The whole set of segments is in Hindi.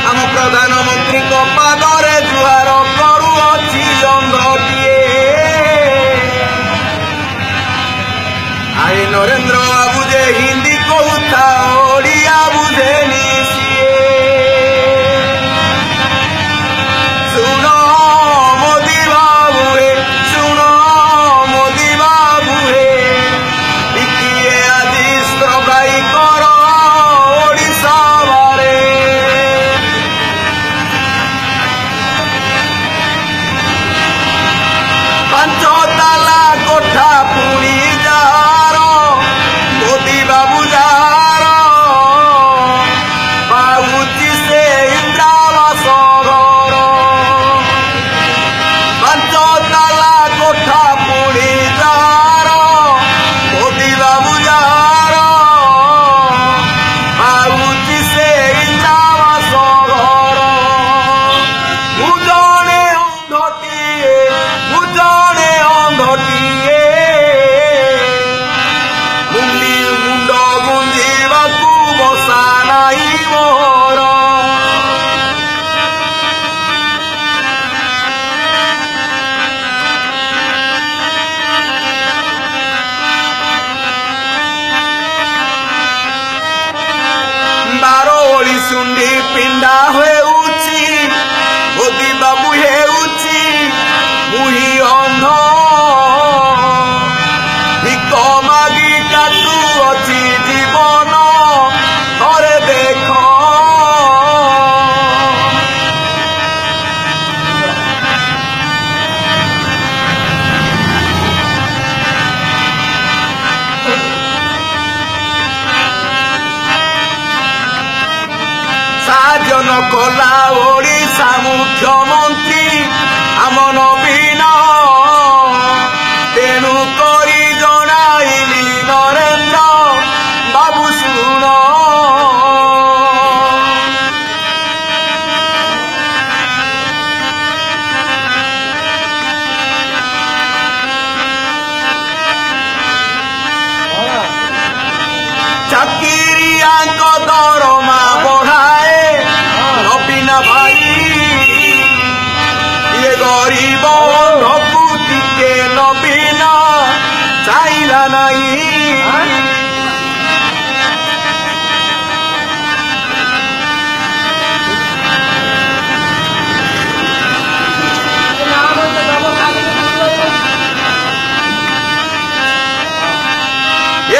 आम प्रधानमंत्री पादरे जुहार करुअछि अंधटिए आए नरेंद्र बाबू जे हिंदी कहूता ओडिया बुझेनी सुंडी पिंडा हेउची मोदी बाबू हेउची मुही अंध भिक मागी काटू अछि जीवन थरे देख साजन कला ओडिशा मुख्यमंत्री आम नवीन तेणु करी जनाइली नरेंद्र बाबू शुण चाकिरियांक दरमा बढ़ाए नवीन भाई ये गरीब अंधकू टिके नवीन चाइला नहीं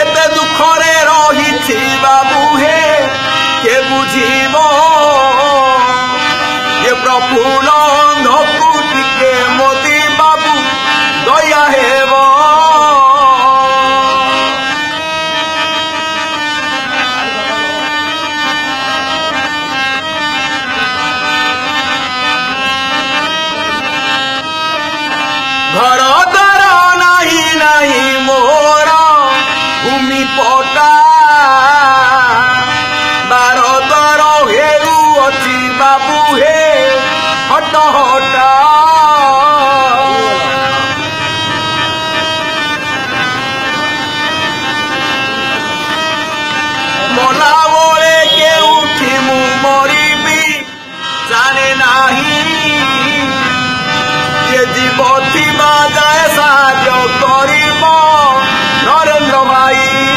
एते दुखरे रही बाबू हे के बुझीब ये प्रफुल्ल अंधकू टिके मोदी बाबू दया हेब घर द्वार नहीं नहीं मोर भूमि पटा बार द्वार हेउअछि बाबू हे हट हटा मना बोले के उठी मु मरिबी जाने नाही ये जीव थिबा जाए साहाय्य करिब नरेंद्र भाई।